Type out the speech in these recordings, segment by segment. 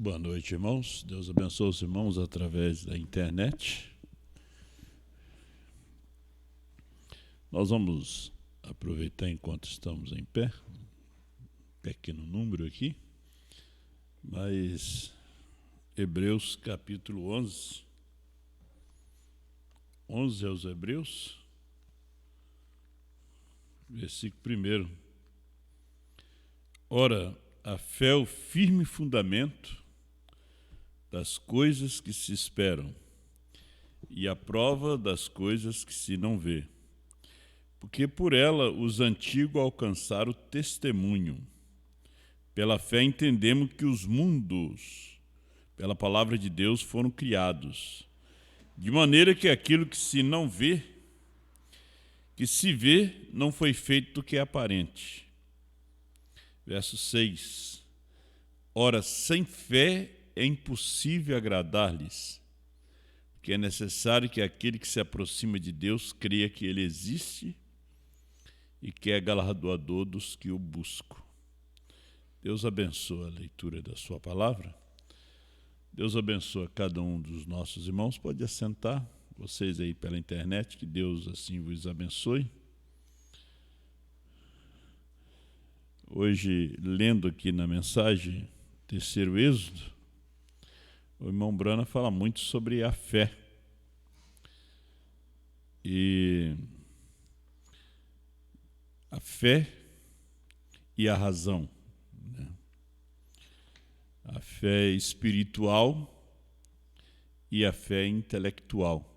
Boa noite, irmãos. Deus abençoe os irmãos através da internet. Nós vamos aproveitar enquanto estamos em pé, pequeno número aqui, mas Hebreus capítulo 11. 11 aos Hebreus, versículo 1. Ora, a fé é o firme fundamento das coisas que se esperam e a prova das coisas que se não vê. Porque por ela os antigos alcançaram o testemunho. Pela fé entendemos que os mundos, pela palavra de Deus, foram criados, de maneira que aquilo que se não vê, que se vê, não foi feito do que é aparente. Verso 6. Ora, sem fé é impossível agradar-lhes, porque é necessário que aquele que se aproxima de Deus creia que Ele existe e que é galardoador dos que o buscam. Deus abençoe a leitura da sua palavra. Deus abençoe cada um dos nossos irmãos. Pode assentar, vocês aí pela internet, que Deus assim vos abençoe. Hoje, lendo aqui na mensagem, terceiro Êxodo, o irmão Brana fala muito sobre a fé. E a fé e a razão, né? A fé espiritual e a fé intelectual.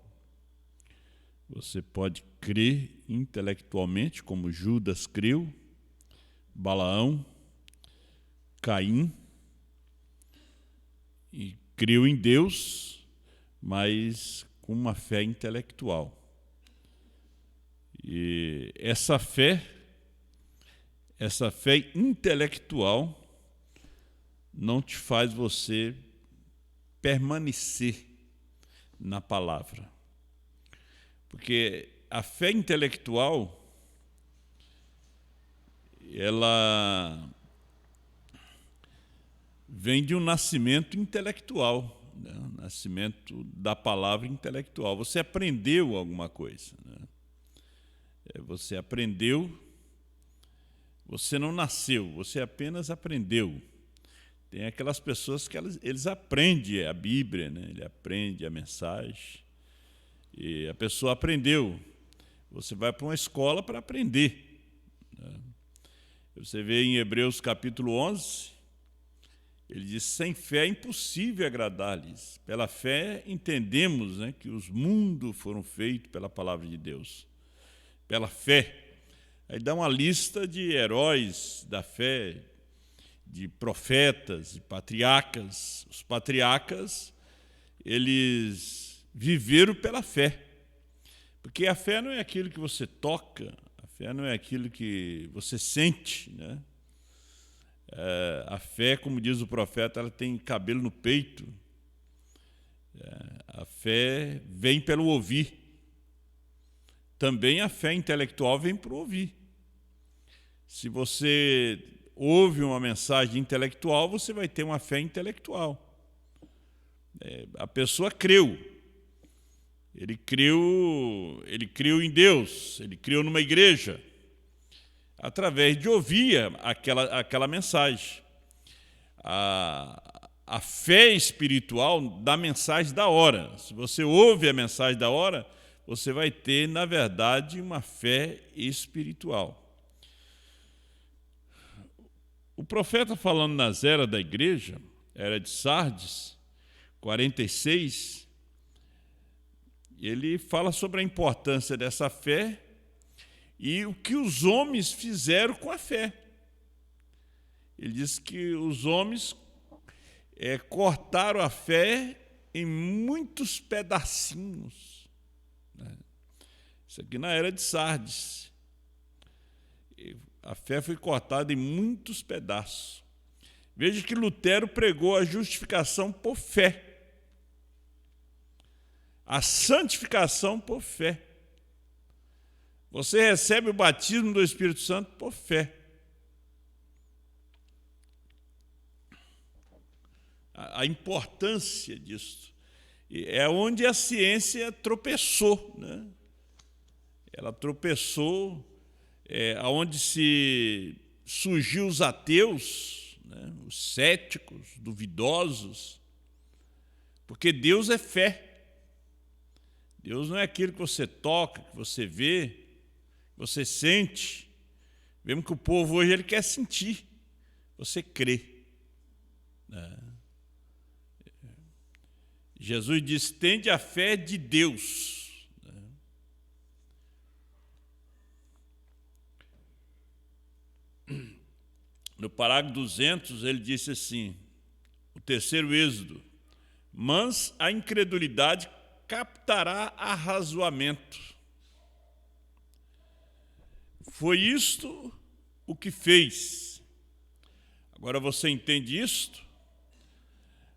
Você pode crer intelectualmente, como Judas creu, Balaão, Caim, e creu em Deus, mas com uma fé intelectual. E essa fé intelectual não te faz você permanecer na palavra. Porque a fé intelectual, ela vem de um nascimento intelectual, né? Nascimento da palavra intelectual. Você aprendeu alguma coisa, né? Você aprendeu, você não nasceu, você apenas aprendeu. Tem aquelas pessoas que eles aprendem a Bíblia, né? Ele aprende a mensagem, e a pessoa aprendeu. Você vai para uma escola para aprender, né? Você vê em Hebreus capítulo 11, ele diz: sem fé é impossível agradar-lhes. Pela fé entendemos, né, que os mundos foram feitos pela palavra de Deus. Pela fé. Aí dá uma lista de heróis da fé, de profetas, de patriarcas. Os patriarcas, eles viveram pela fé. Porque a fé não é aquilo que você toca, a fé não é aquilo que você sente, né? A fé, como diz o profeta, ela tem cabelo no peito. A fé vem pelo ouvir. Também a fé intelectual vem por ouvir. Se você ouve uma mensagem intelectual, você vai ter uma fé intelectual. A pessoa creu. Ele creu em Deus, ele creu numa igreja, através de ouvir aquela mensagem. A fé espiritual da mensagem da hora. Se você ouve a mensagem da hora, você vai ter, na verdade, uma fé espiritual. O profeta, falando nas eras da igreja, era de Sardes, 46, ele fala sobre a importância dessa fé e o que os homens fizeram com a fé. Ele diz que os homens cortaram a fé em muitos pedacinhos. Isso aqui na era de Sardes. A fé foi cortada em muitos pedaços. Veja que Lutero pregou a justificação por fé, a santificação por fé. Você recebe o batismo do Espírito Santo por fé. a importância disso. É onde a ciência tropeçou, né? Ela tropeçou, onde se surgiu os ateus, né? Os céticos, duvidosos, porque Deus é fé. Deus não é aquilo que você toca, que você vê, que você sente. Vemos que o povo hoje ele quer sentir, você crê. Jesus diz: tende a fé de Deus. No parágrafo 200, ele disse assim, o terceiro êxodo: mas a incredulidade captará arrazoamento. Foi isto o que fez. Agora você entende isto?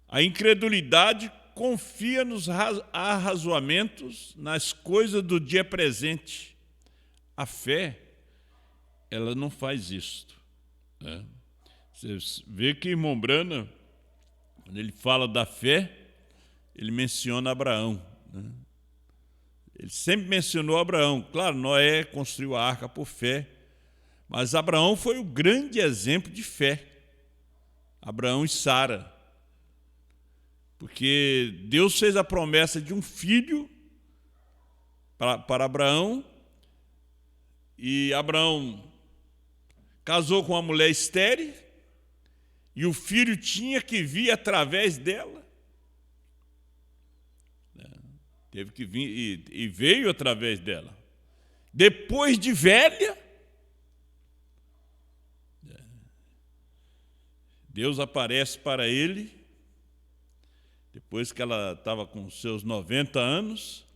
A incredulidade confia nos arrazoamentos, nas coisas do dia presente. A fé, ela não faz isto. Né? Você vê que irmão Branham, quando ele fala da fé, ele menciona Abraão. Né? Ele sempre mencionou Abraão. Claro, Noé construiu a arca por fé, mas Abraão foi o grande exemplo de fé. Abraão e Sara. Porque Deus fez a promessa de um filho para Abraão, e Abraão casou com uma mulher estéril, e o filho tinha que vir através dela. Teve que vir, e veio através dela. Depois de velha, Deus aparece para ele, depois que ela estava com seus 90 anos,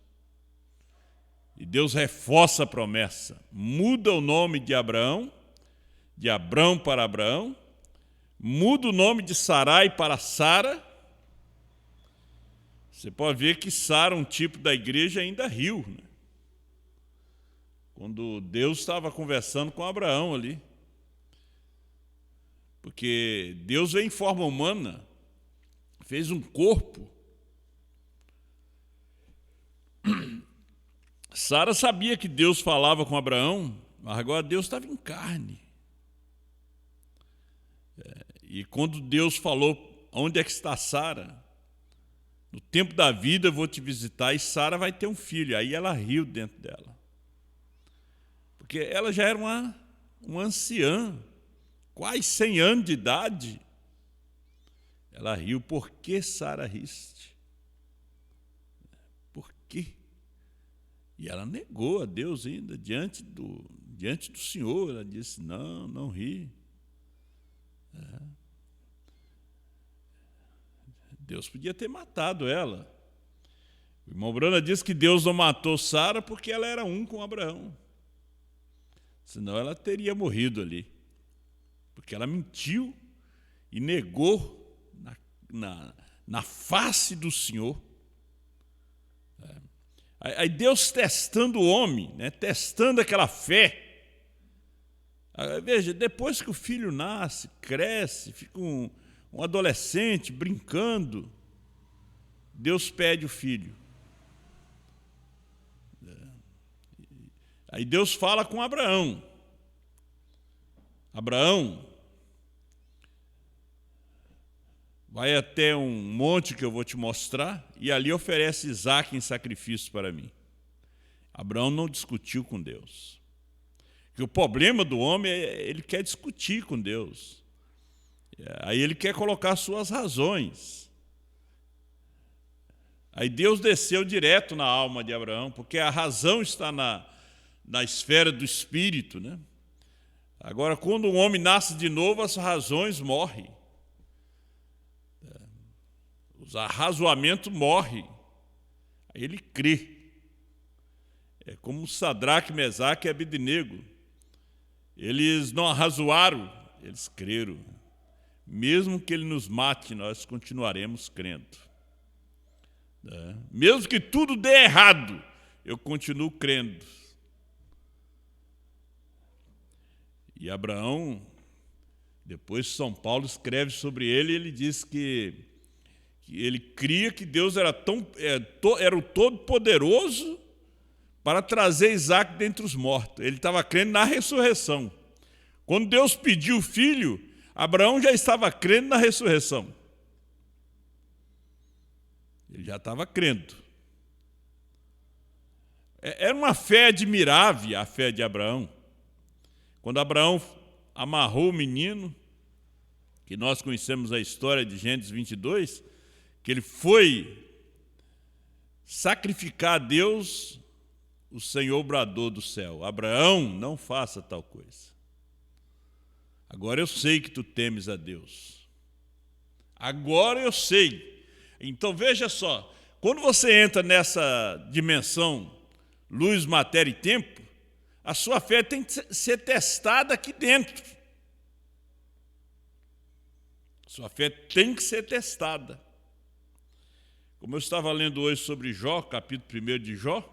e Deus reforça a promessa, muda o nome de Abraão, de Abrão para Abraão, muda o nome de Sarai para Sara. Você pode ver que Sara, um tipo da igreja, ainda riu, né? Quando Deus estava conversando com Abraão ali. Porque Deus veio em forma humana, fez um corpo. Sara sabia que Deus falava com Abraão, mas agora Deus estava em carne. E quando Deus falou, onde é que está Sara? No tempo da vida eu vou te visitar e Sara vai ter um filho. Aí ela riu dentro dela. Porque ela já era uma anciã, quase 100 anos de idade. Ela riu. Por que, Sara, riste? Por quê? E ela negou a Deus ainda, diante do Senhor. Ela disse, não ri. Deus podia ter matado ela. O irmão Branham diz que Deus não matou Sara porque ela era um com Abraão. Senão ela teria morrido ali. Porque ela mentiu e negou na face do Senhor. Aí Deus testando o homem, né? Testando aquela fé. Veja, depois que o filho nasce, cresce, fica um adolescente brincando, Deus pede o filho. Aí Deus fala com Abraão. Abraão, vai até um monte que eu vou te mostrar e ali oferece Isaque em sacrifício para mim. Abraão não discutiu com Deus. Porque o problema do homem é ele quer discutir com Deus. Aí ele quer colocar suas razões. Aí Deus desceu direto na alma de Abraão, porque a razão está na esfera do espírito, né? Agora, quando um homem nasce de novo, as razões morrem. Os arrazoamentos morrem. Aí ele crê. É como Sadraque, Mesaque e Abednego. Eles não arrazoaram, eles creram. Mesmo que ele nos mate, nós continuaremos crendo. Mesmo que tudo dê errado, eu continuo crendo. E Abraão, depois São Paulo escreve sobre ele, ele diz que que ele cria que Deus era o Todo-Poderoso para trazer Isaac dentre os mortos. Ele estava crendo na ressurreição. Quando Deus pediu o filho, Abraão já estava crendo na ressurreição. Ele já estava crendo. Era uma fé admirável, a fé de Abraão. Quando Abraão amarrou o menino, que nós conhecemos a história de Gênesis 22, que ele foi sacrificar a Deus, o Senhor bradou do céu: Abraão, não faça tal coisa. Agora eu sei que tu temes a Deus. Agora eu sei. Então veja só, quando você entra nessa dimensão luz, matéria e tempo, a sua fé tem que ser testada aqui dentro. Sua fé tem que ser testada. Como eu estava lendo hoje sobre Jó, capítulo 1 de Jó,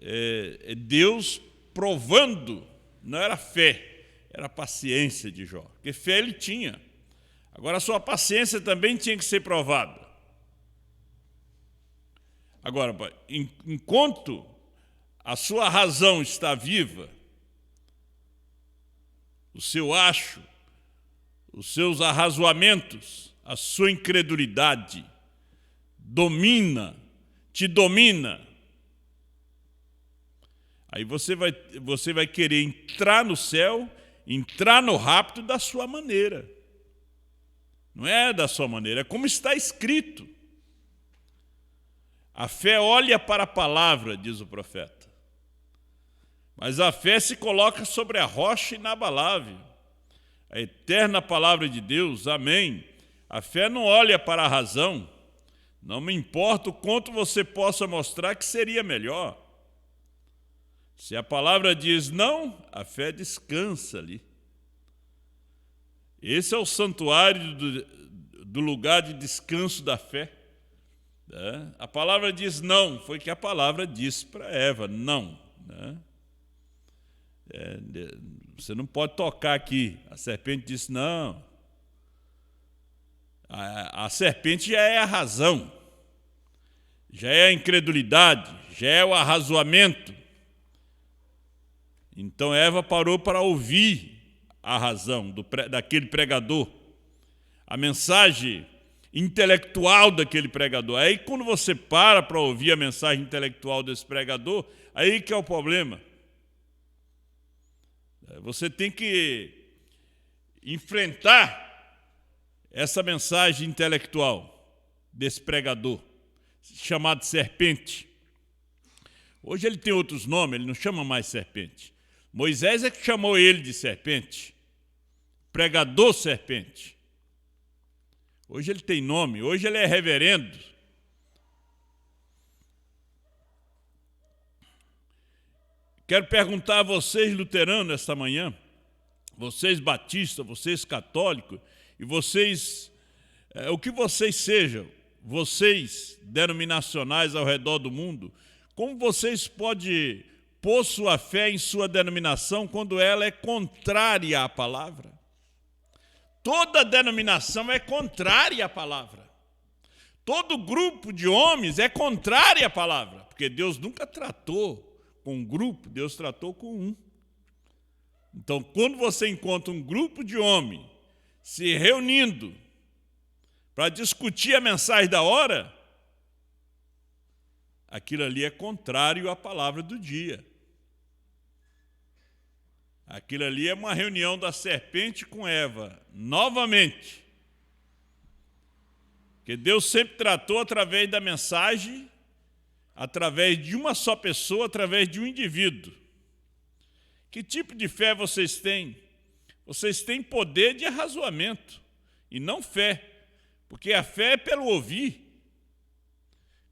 é Deus provando, não era fé, era paciência de Jó. Porque fé ele tinha. Agora a sua paciência também tinha que ser provada. Agora, enquanto a sua razão está viva, o seu acho, os seus arrazoamentos, a sua incredulidade te domina. Aí você vai querer entrar no céu, entrar no rapto da sua maneira. Não é da sua maneira, é como está escrito. A fé olha para a palavra, diz o profeta. Mas a fé se coloca sobre a rocha inabalável, a eterna palavra de Deus, amém. A fé não olha para a razão, não me importa o quanto você possa mostrar que seria melhor. Se a palavra diz não, a fé descansa ali. Esse é o santuário do lugar de descanso da fé. A palavra diz não, foi que a palavra disse para Eva, não. Você não pode tocar aqui. A serpente disse não. A serpente já é a razão, já é a incredulidade, já é o arrazoamento. Então Eva parou para ouvir a razão daquele pregador, a mensagem intelectual daquele pregador. Aí quando você para ouvir a mensagem intelectual desse pregador, aí que é o problema. Você tem que enfrentar essa mensagem intelectual desse pregador, chamado serpente. Hoje ele tem outros nomes, ele não chama mais serpente. Moisés é que chamou ele de serpente, pregador serpente. Hoje ele tem nome, hoje ele é reverendo. Quero perguntar a vocês luteranos esta manhã, vocês batistas, vocês católicos, e vocês, o que vocês sejam, vocês denominacionais ao redor do mundo, como vocês podem pôr sua fé em sua denominação quando ela é contrária à palavra? Toda denominação é contrária à palavra. Todo grupo de homens é contrário à palavra, porque Deus nunca tratou com um grupo, Deus tratou com um. Então, quando você encontra um grupo de homens se reunindo para discutir a mensagem da hora, aquilo ali é contrário à palavra do dia. Aquilo ali é uma reunião da serpente com Eva, novamente. Porque Deus sempre tratou através da mensagem, através de uma só pessoa, através de um indivíduo. Que tipo de fé vocês têm? Vocês têm poder de arrazoamento e não fé, porque a fé é pelo ouvir.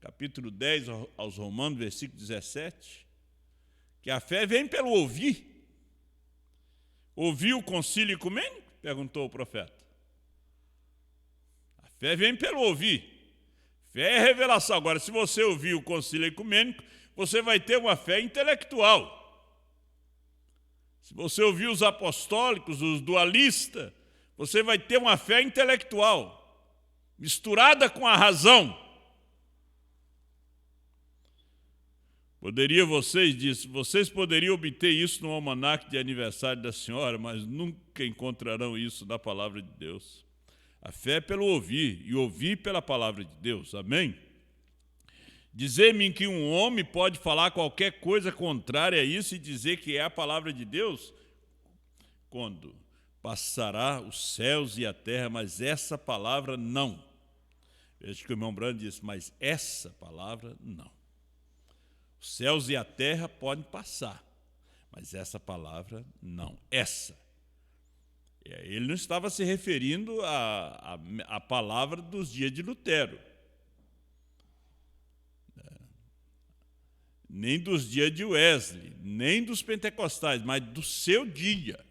Capítulo 10 aos Romanos, versículo 17, que a fé vem pelo ouvir. Ouviu o concílio ecumênico? Perguntou o profeta. A fé vem pelo ouvir. Fé é revelação. Agora, se você ouvir o concílio ecumênico, você vai ter uma fé intelectual. Se você ouvir os apostólicos, os dualistas, você vai ter uma fé intelectual. misturada com a razão. Vocês poderiam obter isso no almanaque de aniversário da senhora, mas nunca encontrarão isso na palavra de Deus. A fé é pelo ouvir, e ouvir pela palavra de Deus. Amém? Dizer-me que um homem pode falar qualquer coisa contrária a isso e dizer que é a palavra de Deus? Quando passará os céus e a terra, mas essa palavra não. Veja que o irmão Brando disse, mas essa palavra não. Os céus e a terra podem passar, mas essa palavra não. Essa. Ele não estava se referindo à palavra dos dias de Lutero, nem dos dias de Wesley, nem dos pentecostais, mas do seu dia.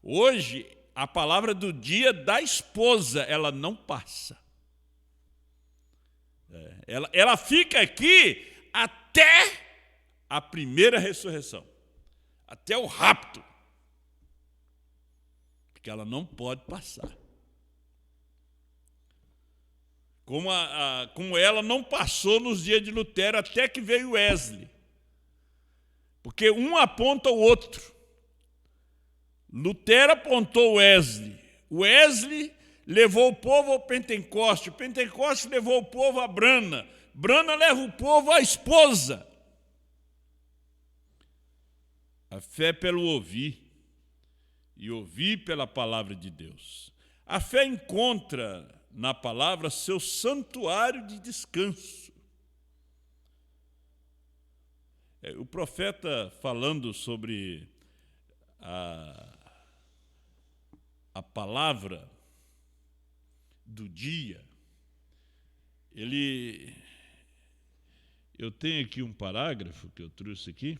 Hoje, a palavra do dia da esposa, ela não passa. Ela fica aqui até a primeira ressurreição, até o rapto, porque ela não pode passar. Como ela não passou nos dias de Lutero, até que veio Wesley, porque um aponta o outro. Lutero apontou Wesley, Wesley levou o povo ao Pentecoste, o Pentecoste levou o povo a Brana, Brana leva o povo à esposa. A fé pelo ouvir, e ouvir pela palavra de Deus. A fé encontra na palavra seu santuário de descanso. O profeta, falando sobre a palavra do dia, eu tenho aqui um parágrafo que eu trouxe aqui.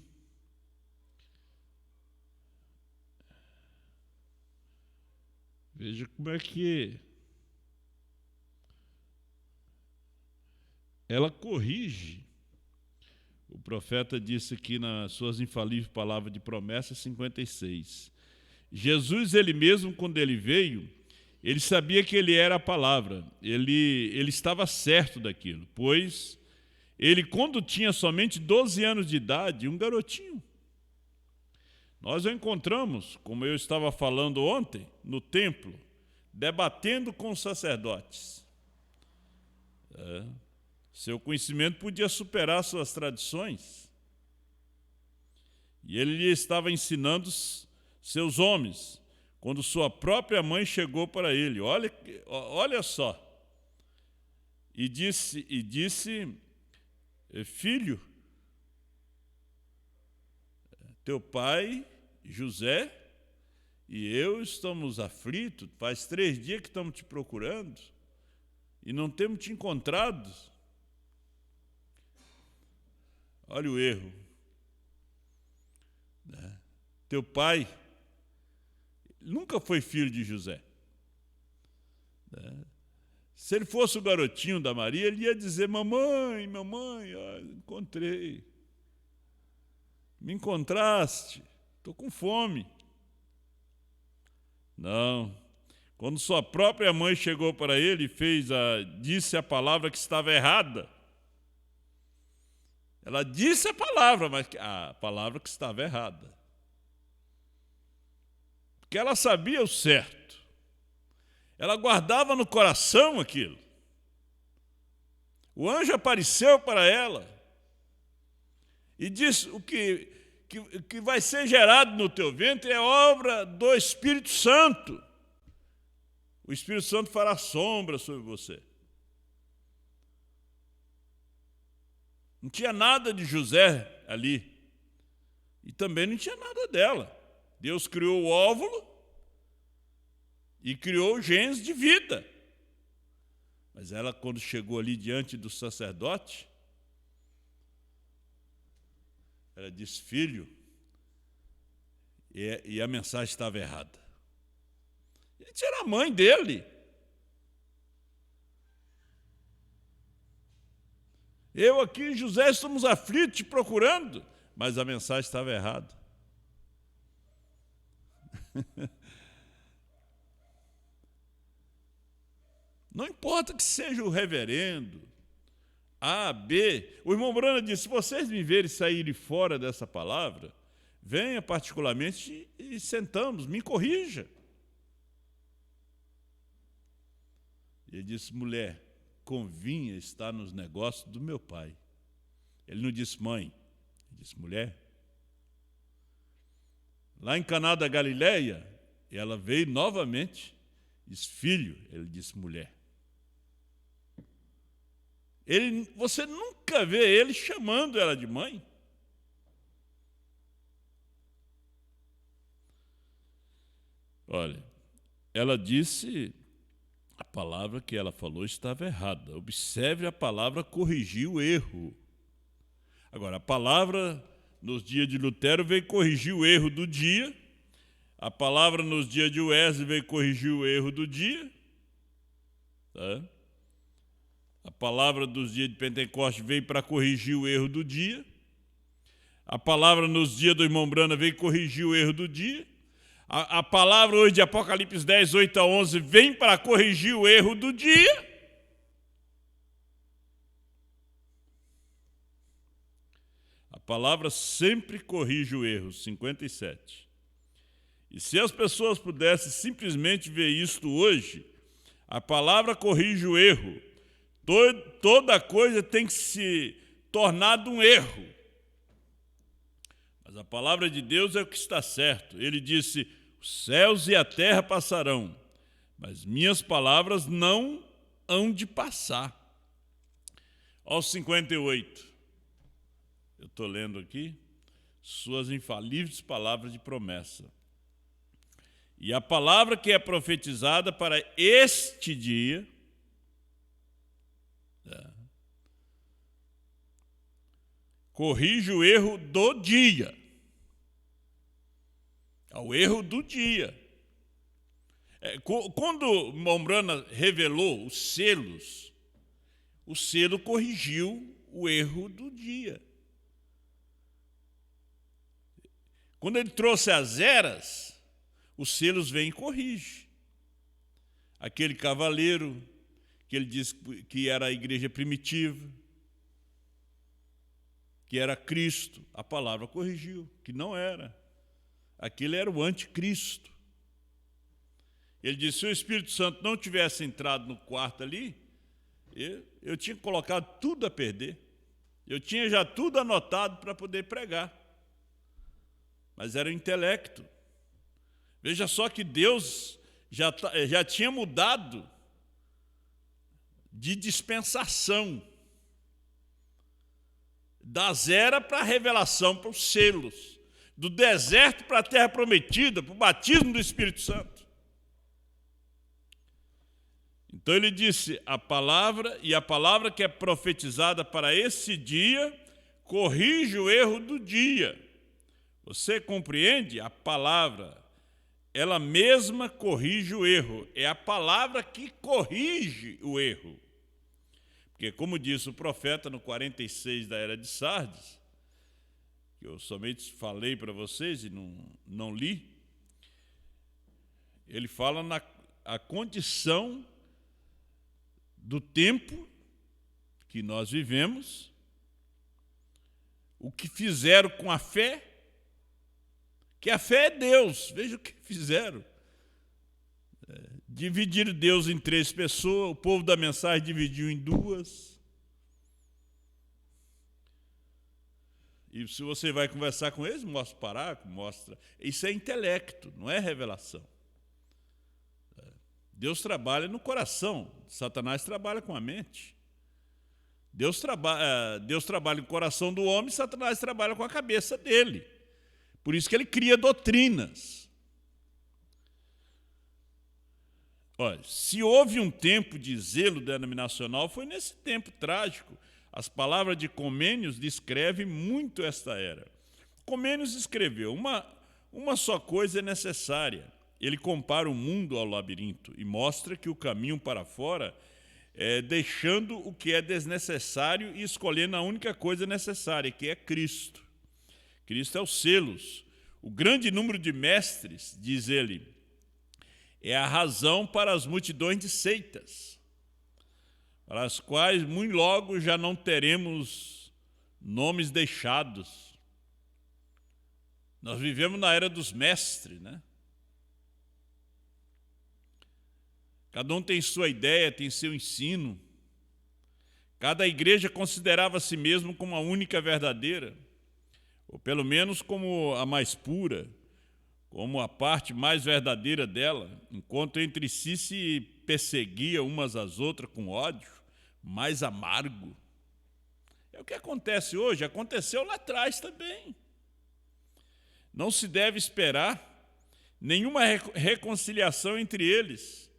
Veja como é que ela corrige. O profeta disse aqui nas suas infalíveis palavras de promessa 56. Jesus, ele mesmo, quando ele veio, ele sabia que ele era a palavra. Ele estava certo daquilo, pois ele, quando tinha somente 12 anos de idade, um garotinho, nós o encontramos, como eu estava falando ontem, no templo, debatendo com os sacerdotes. Seu conhecimento podia superar suas tradições. E ele lhe estava ensinando seus homens, quando sua própria mãe chegou para ele. Olha só. E disse, filho, teu pai, José, e eu estamos aflitos, faz 3 dias que estamos te procurando e não temos te encontrado. Olha o erro. Teu pai nunca foi filho de José. Se ele fosse o garotinho da Maria, ele ia dizer, mamãe, encontrei. Me encontraste, estou com fome. Não. Quando sua própria mãe chegou para ele e disse a palavra que estava errada. Ela disse a palavra, mas a palavra que estava errada. Porque ela sabia o certo. Ela guardava no coração aquilo. O anjo apareceu para ela e disse, o que vai ser gerado no teu ventre é obra do Espírito Santo. O Espírito Santo fará sombra sobre você. Não tinha nada de José ali. E também não tinha nada dela. Deus criou o óvulo e criou genes de vida. Mas ela, quando chegou ali diante do sacerdote, ela disse, filho, e a mensagem estava errada. Ele era a mãe dele. Eu aqui e José estamos aflitos te procurando, mas a mensagem estava errada. Não importa que seja o reverendo, A, B. O irmão Brana disse, se vocês me verem saírem fora dessa palavra, venha particularmente e sentamos, me corrija. Ele disse, mulher, convinha estar nos negócios do meu pai. Ele não disse mãe, ele disse mulher. Lá em Caná da Galileia, ela veio novamente, disse filho, ele disse mulher. Você nunca vê ele chamando ela de mãe. Olha, ela disse, a palavra que ela falou estava errada. Observe, a palavra corrigiu o erro. Agora, a palavra nos dias de Lutero veio corrigir o erro do dia, a palavra nos dias de Wesley veio corrigir o erro do dia, tá? A palavra dos dias de Pentecostes veio para corrigir o erro do dia, a palavra nos dias do irmão Brana veio corrigir o erro do dia, a palavra hoje de Apocalipse 10, 8 a 11 vem para corrigir o erro do dia. A palavra sempre corrige o erro, 57. E se as pessoas pudessem simplesmente ver isto hoje, a palavra corrige o erro. Toda coisa tem que se tornar um erro. Mas a palavra de Deus é o que está certo. Ele disse, os céus e a terra passarão, mas minhas palavras não hão de passar. Aos 58. Eu estou lendo aqui, suas infalíveis palavras de promessa. E a palavra que é profetizada para este dia, corrige o erro do dia. Ao erro do dia. Quando Mombrana revelou os selos, o selo corrigiu o erro do dia. Quando ele trouxe as eras, os selos vêm e corrigem. Aquele cavaleiro que ele disse que era a igreja primitiva, que era Cristo, a palavra corrigiu, que não era. Aquele era o anticristo. Ele disse, se o Espírito Santo não tivesse entrado no quarto ali, eu tinha colocado tudo a perder. Eu tinha já tudo anotado para poder pregar. Mas era o intelecto. Veja só que Deus já tinha mudado de dispensação. Das eras para a revelação, para os selos. Do deserto para a terra prometida, para o batismo do Espírito Santo. Então ele disse, a palavra que é profetizada para esse dia, corrige o erro do dia. Você compreende? A palavra, ela mesma corrige o erro. É a palavra que corrige o erro. Porque, como disse o profeta no 46 da era de Sardes, que eu somente falei para vocês e não li, ele fala na condição do tempo que nós vivemos, o que fizeram com a fé, que a fé é Deus. Veja o que fizeram. Dividiram Deus em 3 pessoas, o povo da mensagem dividiu em 2. E se você vai conversar com eles, mostra o parágrafo, mostra. Isso é intelecto, não é revelação. Deus trabalha no coração, Satanás trabalha com a mente. Deus trabalha no coração do homem, Satanás trabalha com a cabeça dele. Por isso que ele cria doutrinas. Olha, se houve um tempo de zelo denominacional, foi nesse tempo trágico. As palavras de Comênios descrevem muito esta era. Comênios escreveu, uma só coisa é necessária. Ele compara o mundo ao labirinto e mostra que o caminho para fora é deixando o que é desnecessário e escolhendo a única coisa necessária, que é Cristo. Cristo é os selos. O grande número de mestres, diz ele, é a razão para as multidões de seitas. para as quais muito logo já não teremos nomes deixados. Nós vivemos na era dos mestres, né? Cada um tem sua ideia, tem seu ensino. Cada igreja considerava a si mesmo como a única verdadeira, ou pelo menos como a mais pura, como a parte mais verdadeira dela, enquanto entre si se perseguia umas às outras com ódio mais amargo. É o que acontece hoje, aconteceu lá atrás também. Não se deve esperar nenhuma reconciliação entre eles.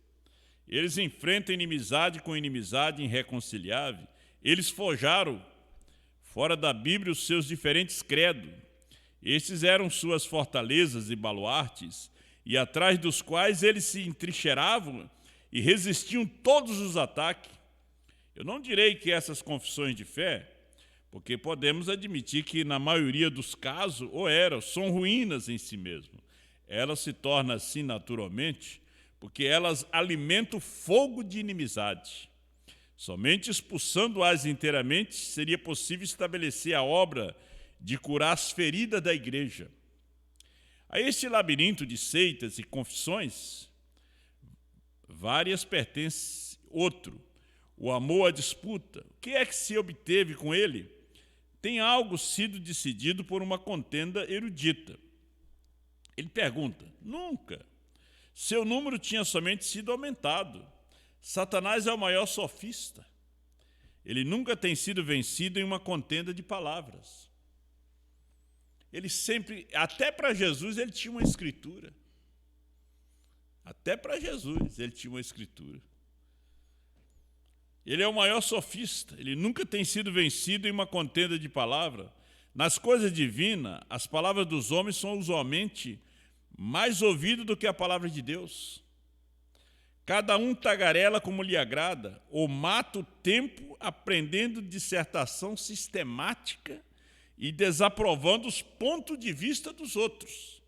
Eles enfrentam inimizade com inimizade irreconciliável. Eles forjaram fora da Bíblia os seus diferentes credos. Estes eram suas fortalezas e baluartes, e atrás dos quais eles se entrincheiravam e resistiam todos os ataques. Eu não direi que essas confissões de fé, porque podemos admitir que na maioria dos casos, são ruínas em si mesmo. Elas se tornam assim naturalmente, porque elas alimentam fogo de inimizade. Somente expulsando-as inteiramente seria possível estabelecer a obra de curar as feridas da igreja. A este labirinto de seitas e confissões, várias pertencem outro, o amor à disputa. O que é que se obteve com ele? Tem algo sido decidido por uma contenda erudita. Ele pergunta: nunca. Seu número tinha somente sido aumentado. Satanás é o maior sofista. Ele nunca tem sido vencido em uma contenda de palavras. Ele sempre, até para Jesus, ele tinha uma escritura. Até para Jesus, ele tinha uma escritura. Ele é o maior sofista. Ele nunca tem sido vencido em uma contenda de palavra. Nas coisas divinas, as palavras dos homens são usualmente mais ouvidas do que a palavra de Deus. Cada um tagarela como lhe agrada, ou mata o tempo aprendendo dissertação sistemática e desaprovando os pontos de vista dos outros.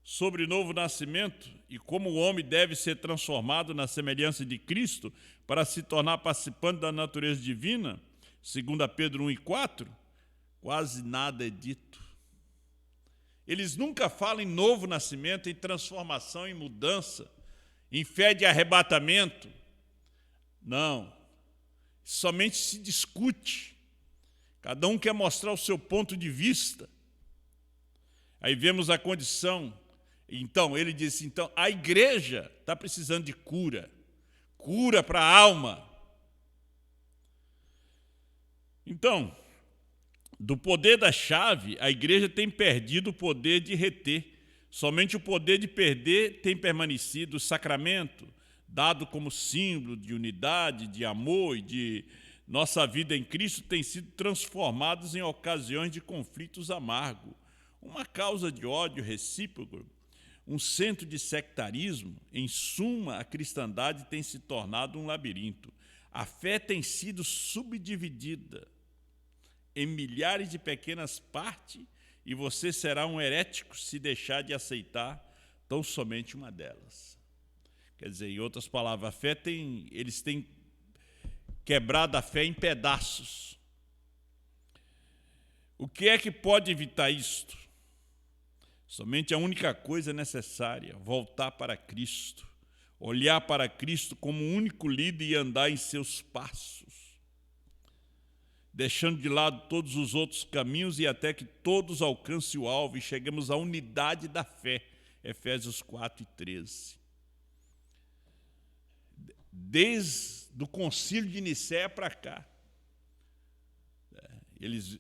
Sobre o novo nascimento e como o homem deve ser transformado na semelhança de Cristo para se tornar participante da natureza divina, 2 Pedro 1:4, quase nada é dito. Eles nunca falam em novo nascimento, em transformação, em mudança, em fé de arrebatamento. Não, somente se discute. Cada um quer mostrar o seu ponto de vista. Aí vemos a condição. Então, ele disse, a igreja está precisando de cura. Cura para a alma. Então, do poder da chave, a igreja tem perdido o poder de reter. Somente o poder de perder tem permanecido. O sacramento, dado como símbolo de unidade, de amor e de nossa vida em Cristo, tem sido transformados em ocasiões de conflitos amargos, uma causa de ódio recíproco, um centro de sectarismo. Em suma, a cristandade tem se tornado um labirinto. A fé tem sido subdividida em milhares de pequenas partes e você será um herético se deixar de aceitar tão somente uma delas. Quer dizer, em outras palavras, eles têm quebrado a fé em pedaços. O que é que pode evitar isto? Somente a única coisa necessária: voltar para Cristo, olhar para Cristo como o único líder e andar em seus passos, deixando de lado todos os outros caminhos e até que todos alcancem o alvo e chegamos à unidade da fé. Efésios 4:13. Desde o concílio de Nicéia para cá, eles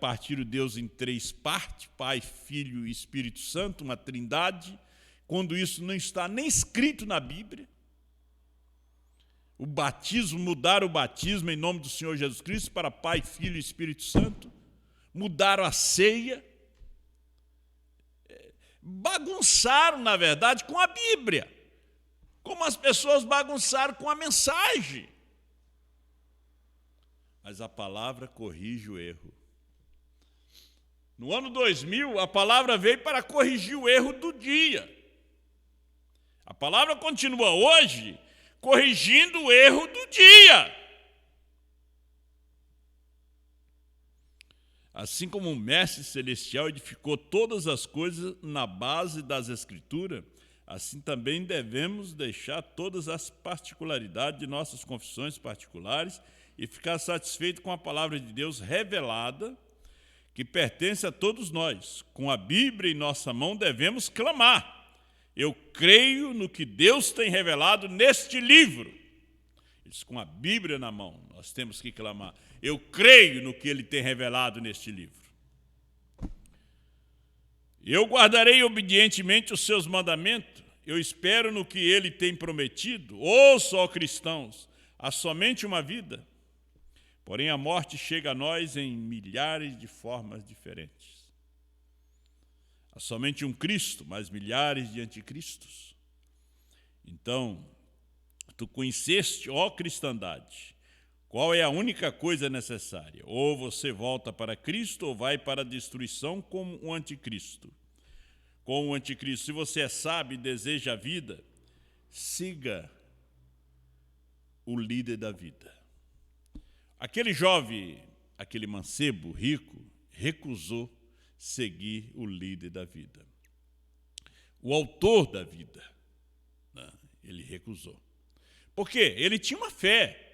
partiram Deus em 3 partes, Pai, Filho e Espírito Santo, uma trindade, quando isso não está nem escrito na Bíblia. O batismo, mudaram o batismo em nome do Senhor Jesus Cristo para Pai, Filho e Espírito Santo, mudaram a ceia, bagunçaram, na verdade, com a Bíblia, como as pessoas bagunçaram com a mensagem. Mas a palavra corrige o erro. No ano 2000, a palavra veio para corrigir o erro do dia. A palavra continua hoje corrigindo o erro do dia. Assim como o Mestre Celestial edificou todas as coisas na base das Escrituras, assim também devemos deixar todas as particularidades de nossas confissões particulares e ficar satisfeito com a palavra de Deus revelada, que pertence a todos nós. Com a Bíblia em nossa mão, devemos clamar: eu creio no que Deus tem revelado neste livro. Com a Bíblia na mão, nós temos que clamar: eu creio no que Ele tem revelado neste livro. Eu guardarei obedientemente os seus mandamentos, eu espero no que Ele tem prometido. Ouça, ó cristãos, há somente uma vida, porém a morte chega a nós em milhares de formas diferentes. Há somente um Cristo, mas milhares de anticristos. Então, tu conheceste, ó cristandade, qual é a única coisa necessária? Ou você volta para Cristo ou vai para a destruição como o anticristo. Com o anticristo, se você é sábio e deseja a vida, siga o líder da vida. Aquele jovem, aquele mancebo rico, recusou seguir o líder da vida. O autor da vida, ele recusou. Por quê? Ele tinha uma fé.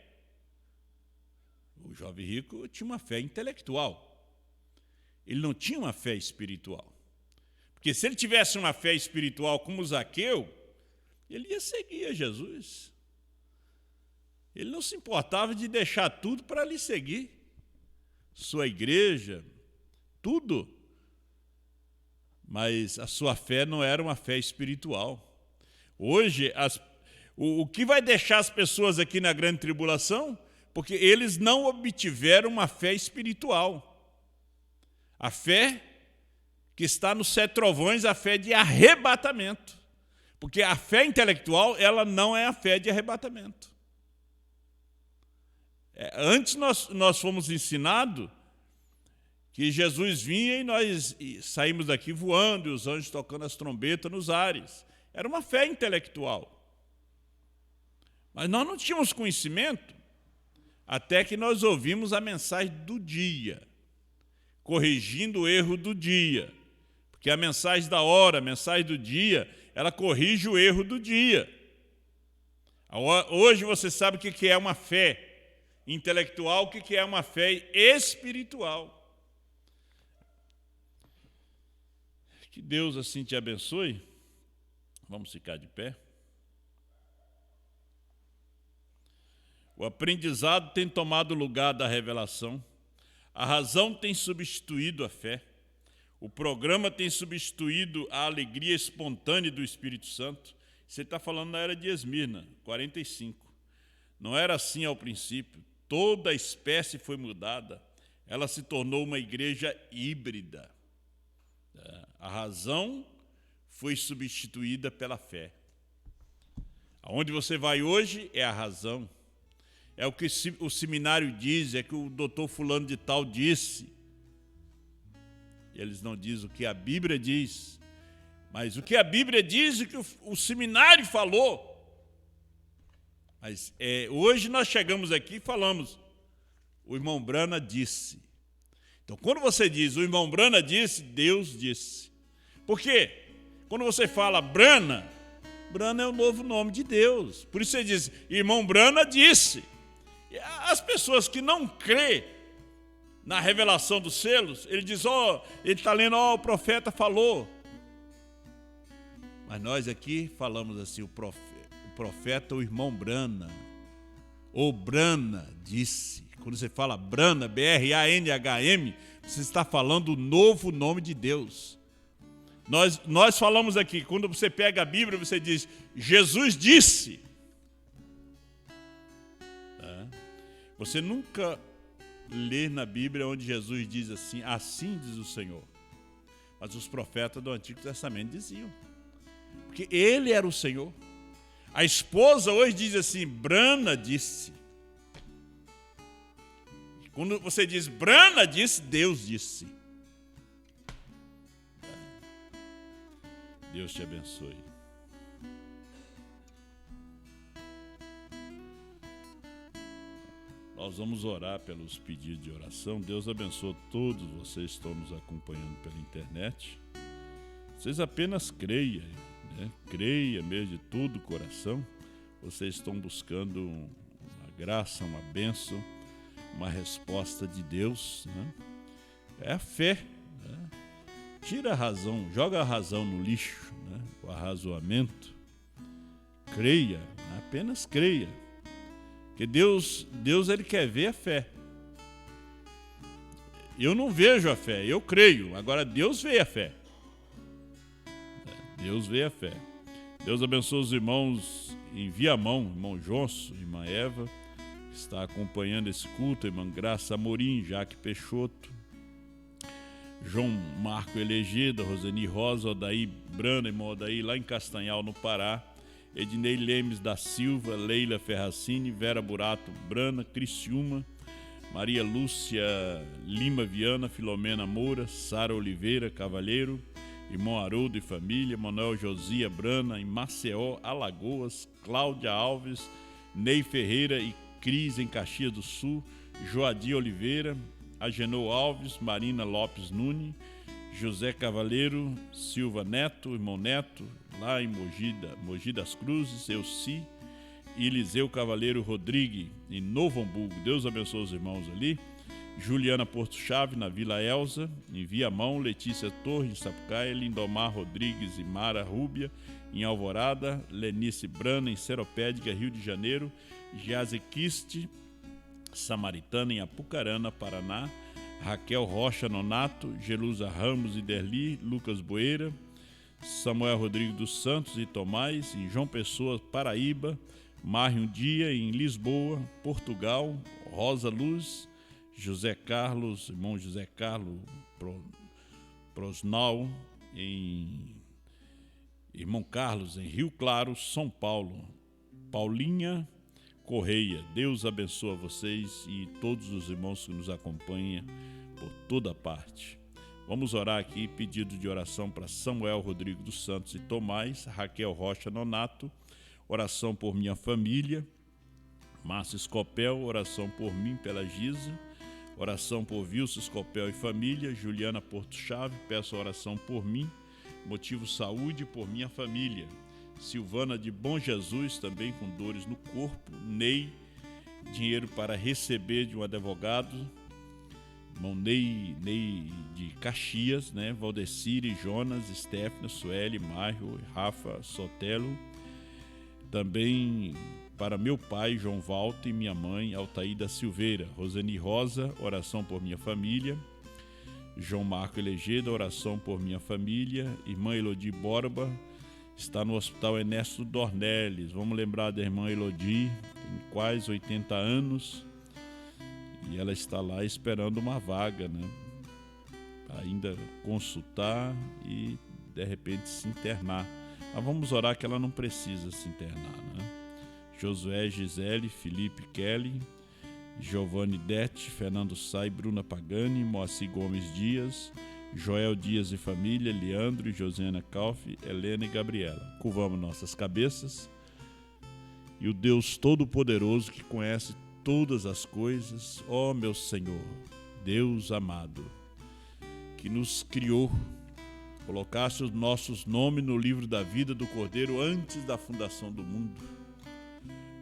O jovem rico tinha uma fé intelectual. Ele não tinha uma fé espiritual. Porque se ele tivesse uma fé espiritual como Zaqueu, ele ia seguir a Jesus. Ele não se importava de deixar tudo para lhe seguir. Sua igreja, tudo. Mas a sua fé não era uma fé espiritual. Hoje, o que vai deixar as pessoas aqui na grande tribulação? Porque eles não obtiveram uma fé espiritual. A fé que está nos sete trovões, a fé de arrebatamento. Porque a fé intelectual, ela não é a fé de arrebatamento. Antes nós fomos ensinados que Jesus vinha e nós saímos daqui voando, e os anjos tocando as trombetas nos ares. Era uma fé intelectual. Mas nós não tínhamos conhecimento até que nós ouvimos a mensagem do dia, corrigindo o erro do dia. Porque a mensagem da hora, a mensagem do dia, ela corrige o erro do dia. Hoje você sabe o que é uma fé intelectual, o que é uma fé espiritual. Que Deus assim te abençoe. Vamos ficar de pé. O aprendizado tem tomado lugar da revelação. A razão tem substituído a fé. O programa tem substituído a alegria espontânea do Espírito Santo. Você está falando na era de Esmirna, 45. Não era assim ao princípio. Toda a espécie foi mudada. Ela se tornou uma igreja híbrida. A razão foi substituída pela fé. Aonde você vai hoje é a razão. É o que o seminário diz, é que o doutor fulano de tal disse. Eles não dizem o que a Bíblia diz, mas o que a Bíblia diz e o que o seminário falou. Mas hoje nós chegamos aqui e falamos, o irmão Brana disse. Então, quando você diz, o irmão Brana disse, Deus disse. Por quê? Quando você fala Brana, Brana é o novo nome de Deus. Por isso você diz, irmão Brana disse. As pessoas que não crê na revelação dos selos, ele diz, ele está lendo, o profeta falou. Mas nós aqui falamos assim, o profeta, o irmão Brana, ou Brana disse. Quando você fala Brana, B-R-A-N-H-M, você está falando o novo nome de Deus. Nós falamos aqui, quando você pega a Bíblia, você diz, Jesus disse. Você nunca lê na Bíblia onde Jesus diz assim, assim diz o Senhor. Mas os profetas do Antigo Testamento diziam. Porque ele era o Senhor. A esposa hoje diz assim, Brana disse. Quando você diz Brana disse, Deus disse. Deus te abençoe. nós vamos orar pelos pedidos de oração. Deus abençoe todos vocês que estão nos acompanhando pela internet. Vocês apenas creiam, né? Creia mesmo de todo o coração. Vocês estão buscando uma graça, uma bênção, uma resposta de Deus, né? É a fé, né? Tira a razão, joga a razão no lixo, né? O arrazoamento. Creia, apenas creia. Porque Deus ele quer ver a fé. Eu não vejo a fé, eu creio. Agora Deus vê a fé. Deus vê a fé. Deus abençoe os irmãos em Viamão, irmão Jonso, irmã Eva, que está acompanhando esse culto, irmã Graça Amorim, Jaque Peixoto, João Marco Elegida, Roseni Rosa, Odaí Brana, irmão Odaí, lá em Castanhal, no Pará, Ednei Lemes da Silva, Leila Ferracini, Vera Burato Brana, Criciúma, Maria Lúcia Lima Viana, Filomena Moura, Sara Oliveira Cavalheiro, irmão Haroldo e família, Manuel Josia Brana, em Maceió, Alagoas, Cláudia Alves, Ney Ferreira e Cris em Caxias do Sul, Joadir Oliveira, Agenor Alves, Marina Lopes Nunes, José Cavaleiro, Silva Neto, irmão Neto, lá em Mogi das Cruzes, Elci, e Eliseu Cavaleiro Rodrigues, em Novo Hamburgo. Deus abençoe os irmãos ali. Juliana Porto Chave, na Vila Elza, em Viamão, Letícia Torres, em Sapucaia, Lindomar Rodrigues e Mara Rúbia, em Alvorada, Lenice Brana, em Seropédica, Rio de Janeiro, Jazequiste Samaritana, em Apucarana, Paraná, Raquel Rocha Nonato, Jerusa Ramos e Derli, Lucas Boeira, Samuel Rodrigues dos Santos e Tomás, em João Pessoa, Paraíba, Mário Dia, em Lisboa, Portugal, Rosa Luz, José Carlos, irmão José Carlos Prosnal, irmão Carlos, em Rio Claro, São Paulo, Paulinha Correia. Deus abençoe vocês e todos os irmãos que nos acompanham por toda parte. Vamos orar aqui, pedido de oração para Samuel Rodrigues dos Santos e Tomás, Raquel Rocha Nonato, oração por minha família, Márcio Escopel, oração por mim, pela Giza, oração por Wilson Escopel e família, Juliana Porto Chave, peço oração por mim, motivo saúde por minha família, Silvana de Bom Jesus, também com dores no corpo, Ney, dinheiro para receber de um advogado, irmão Ney de Caxias, né? Valdecir e Jonas, Stefano, Sueli, Mário, Rafa, Sotelo, também para meu pai, João Walter, e minha mãe, Altaída Silveira, Roseni Rosa, oração por minha família, João Marco Elegeda, oração por minha família, irmã Elodie Borba, está no Hospital Ernesto Dornelles. Vamos lembrar da irmã Elodie, tem quase 80 anos, e ela está lá esperando uma vaga, né? Para ainda consultar e de repente se internar. Mas vamos orar que ela não precisa se internar, né? Josué Gisele, Felipe Kelly, Giovanni Dete, Fernando Sai, Bruna Pagani, Moacir Gomes Dias, Joel Dias e família, Leandro e Josiana Calfi, Helena e Gabriela. Curvamos nossas cabeças e o Deus Todo-Poderoso que conhece todas as coisas, ó meu Senhor, Deus amado, que nos criou, colocaste os nossos nomes no livro da vida do Cordeiro antes da fundação do mundo.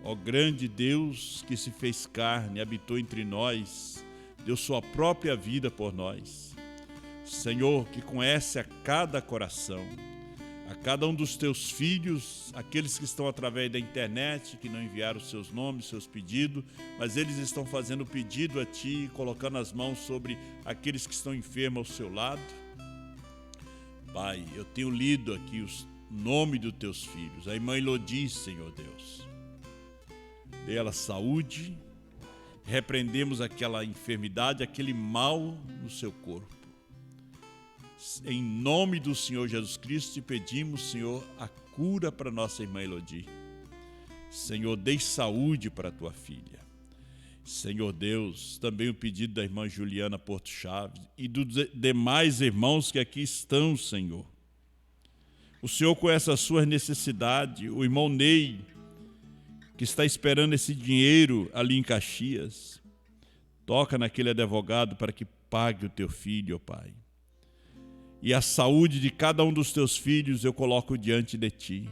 Ó grande Deus que se fez carne, habitou entre nós, deu sua própria vida por nós. Senhor, que conhece a cada coração, a cada um dos teus filhos, aqueles que estão através da internet, que não enviaram seus nomes, seus pedidos, mas eles estão fazendo pedido a Ti, colocando as mãos sobre aqueles que estão enfermos ao seu lado. Pai, eu tenho lido aqui o nome dos teus filhos, a irmã Elodie, Senhor Deus. Dê ela saúde, repreendemos aquela enfermidade, aquele mal no seu corpo. Em nome do Senhor Jesus Cristo, te pedimos, Senhor, a cura para nossa irmã Elodie. Senhor, dê saúde para a tua filha. Senhor Deus, também o pedido da irmã Juliana Porto Chaves e dos demais irmãos que aqui estão, Senhor. O Senhor conhece as suas necessidades, o irmão Ney, que está esperando esse dinheiro ali em Caxias. Toca naquele advogado para que pague o teu filho, ó Pai. E a saúde de cada um dos teus filhos eu coloco diante de ti.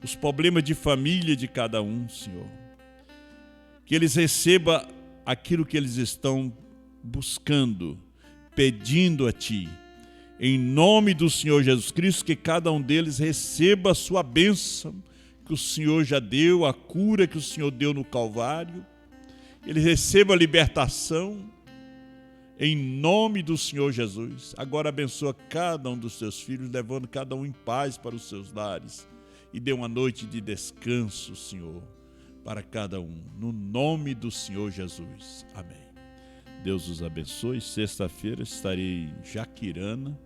Os problemas de família de cada um, Senhor. Que eles recebam aquilo que eles estão buscando, pedindo a ti. Em nome do Senhor Jesus Cristo, que cada um deles receba a sua bênção, que o Senhor já deu, a cura que o Senhor deu no Calvário. Ele receba a libertação, em nome do Senhor Jesus. Agora abençoa cada um dos teus filhos, levando cada um em paz para os seus lares. E dê uma noite de descanso, Senhor, para cada um. No nome do Senhor Jesus. Amém. Deus os abençoe. Sexta-feira estarei em Jaquirana.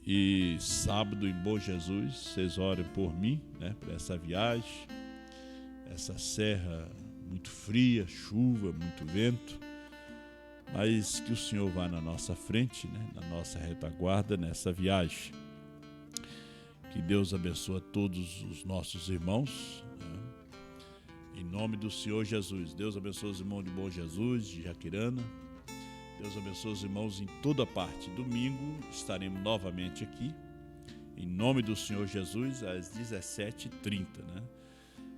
E sábado em Bom Jesus. Vocês orem por mim, né, para essa viagem. Essa serra muito fria, chuva, muito vento. Mas que o Senhor vá na nossa frente, né, na nossa retaguarda, nessa viagem. Que Deus abençoe a todos os nossos irmãos, né? Em nome do Senhor Jesus. Deus abençoe os irmãos de Bom Jesus, de Jaquirana. Deus abençoe os irmãos em toda parte. Domingo estaremos novamente aqui, em nome do Senhor Jesus, às 17h30, né?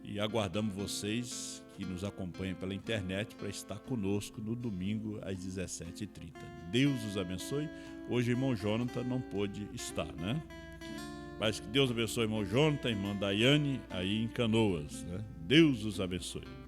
E aguardamos vocês que nos acompanhem pela internet para estar conosco no domingo às 17h30. Deus os abençoe. Hoje o irmão Jonathan não pôde estar, né? Mas que Deus abençoe o irmão Jonathan, a irmã Daiane, aí em Canoas, né? Deus os abençoe.